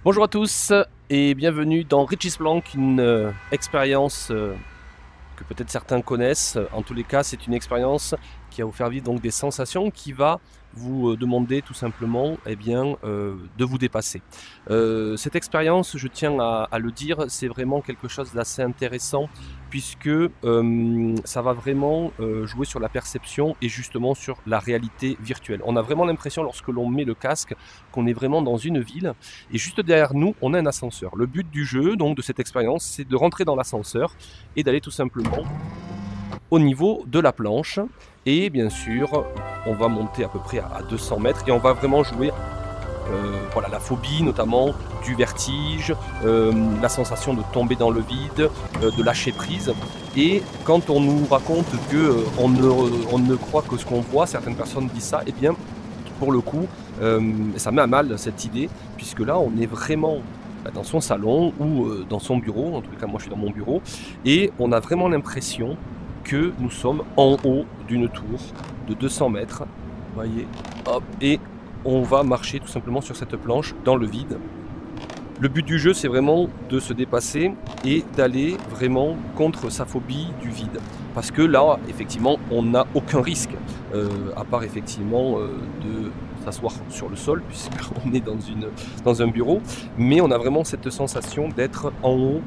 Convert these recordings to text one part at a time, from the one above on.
Bonjour à tous et bienvenue dans Richie's Plank, une expérience que peut-être certains connaissent. En tous les cas, c'est une expérience qui va vous faire vivre donc des sensations, qui va vous demander tout simplement de vous dépasser. Cette expérience, je tiens à le dire, c'est vraiment quelque chose d'assez intéressant puisque ça va vraiment jouer sur la perception et justement sur la réalité virtuelle. On a vraiment l'impression lorsque l'on met le casque qu'on est vraiment dans une ville et juste derrière nous, on a un ascenseur. Le but du jeu, donc de cette expérience, c'est de rentrer dans l'ascenseur et d'aller tout simplement au niveau de la planche. Et bien sûr, on va monter à peu près à 200 mètres et on va vraiment jouer voilà, la phobie notamment, du vertige, la sensation de tomber dans le vide, de lâcher prise. Et quand on nous raconte que on ne croit que ce qu'on voit, certaines personnes disent ça, et bien pour le coup, ça met à mal cette idée, puisque là on est vraiment dans son salon ou dans son bureau, en tout cas moi je suis dans mon bureau, et on a vraiment l'impression que nous sommes en haut d'une tour de 200 mètres, vous voyez, hop, et on va marcher tout simplement sur cette planche dans le vide. Le but du jeu, c'est vraiment de se dépasser et d'aller vraiment contre sa phobie du vide. Parce que là, effectivement, on n'a aucun risque, à part effectivement de s'asseoir sur le sol, puisqu'on est dans un bureau. Mais on a vraiment cette sensation d'être en haut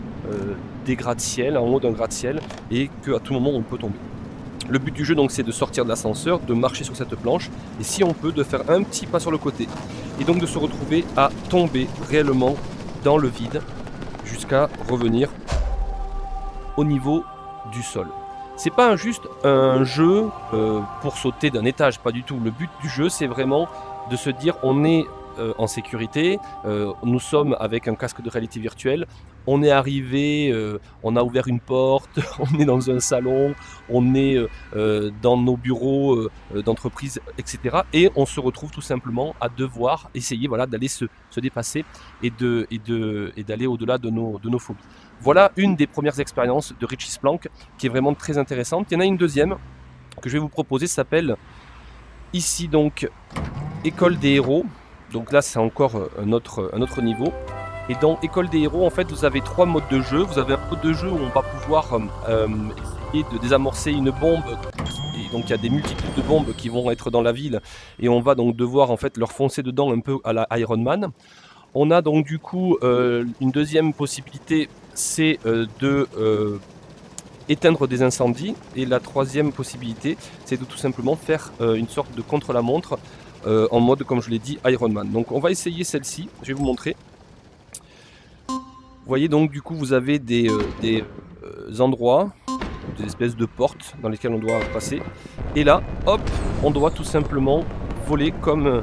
des gratte-ciel, en haut d'un gratte-ciel, et qu'à tout moment, on peut tomber. Le but du jeu, donc, c'est de sortir de l'ascenseur, de marcher sur cette planche, et si on peut, de faire un petit pas sur le côté. Et donc de se retrouver à tomber réellement dans le vide jusqu'à revenir au niveau du sol. C'est pas juste un jeu pour sauter d'un étage, pas du tout. Le but du jeu, c'est vraiment de se dire on est en sécurité, nous sommes avec un casque de réalité virtuelle, on est arrivé, on a ouvert une porte, on est dans un salon, on est dans nos bureaux d'entreprise, etc. Et on se retrouve tout simplement à devoir essayer voilà, d'aller se dépasser et d'aller au-delà de nos phobies. Voilà une des premières expériences de Richie's Plank qui est vraiment très intéressante. Il y en a une deuxième que je vais vous proposer, ça s'appelle ici donc École des héros. Donc là c'est encore un autre niveau. Et dans École des héros, en fait, vous avez 3 modes de jeu. Vous avez un mode de jeu où on va pouvoir essayer de désamorcer une bombe. Et donc il y a des multitudes de bombes qui vont être dans la ville. Et on va donc devoir en fait leur foncer dedans un peu à la Iron Man. On a donc du coup une deuxième possibilité, c'est de éteindre des incendies. Et la troisième possibilité, c'est de tout simplement faire une sorte de contre-la-montre en mode, comme je l'ai dit, Iron Man. Donc on va essayer celle-ci, je vais vous montrer. Vous voyez donc du coup vous avez des endroits, des espèces de portes dans lesquelles on doit passer. Et là, hop, on doit tout simplement voler comme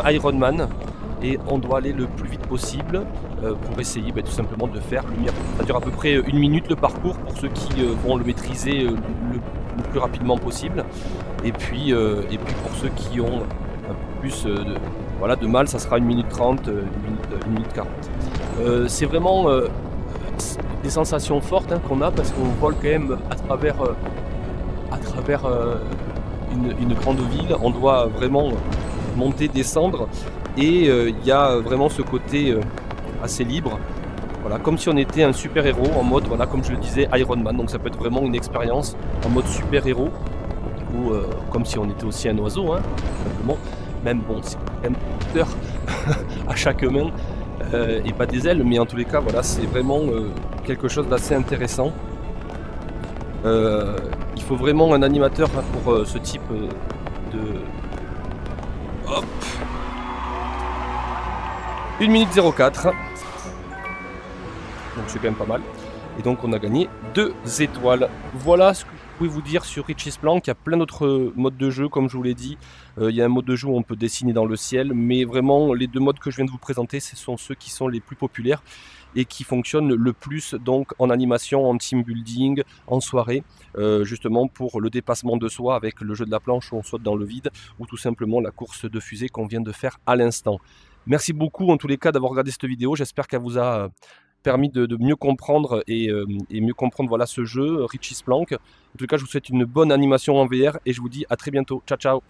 Iron Man. Et on doit aller le plus vite possible pour essayer tout simplement de faire le meilleur. Ça dure à peu près 1 minute le parcours pour ceux qui vont le maîtriser le plus rapidement possible. Et puis pour ceux qui ont un peu plus de mal, ça sera 1 minute 30, 1 minute 40. C'est vraiment des sensations fortes qu'on a parce qu'on vole quand même à travers une grande ville. On doit vraiment monter, descendre. Et il y a vraiment ce côté assez libre, voilà, comme si on était un super héros en mode, voilà, comme je le disais, Iron Man. Donc ça peut être vraiment une expérience en mode super héros ou comme si on était aussi un oiseau, hein, simplement. Même bon, c'est quand même peur à chaque main et pas des ailes, mais en tous les cas, voilà, c'est vraiment quelque chose d'assez intéressant. Il faut vraiment un animateur pour ce type de... Hop, 1 minute 04. Donc c'est quand même pas mal. Et donc on a gagné 2 étoiles. Voilà ce que je pouvais vous dire sur Richie's Plank. Il y a plein d'autres modes de jeu, comme je vous l'ai dit. Il y a un mode de jeu où on peut dessiner dans le ciel. Mais vraiment, les 2 modes que je viens de vous présenter, ce sont ceux qui sont les plus populaires et qui fonctionnent le plus donc en animation, en team building, en soirée, justement pour le dépassement de soi avec le jeu de la planche où on saute dans le vide, ou tout simplement la course de fusée qu'on vient de faire à l'instant. Merci beaucoup en tous les cas d'avoir regardé cette vidéo, j'espère qu'elle vous a permis de mieux comprendre et mieux comprendre voilà, ce jeu, Richie's Plank. En tout cas, je vous souhaite une bonne animation en VR et je vous dis à très bientôt. Ciao, ciao!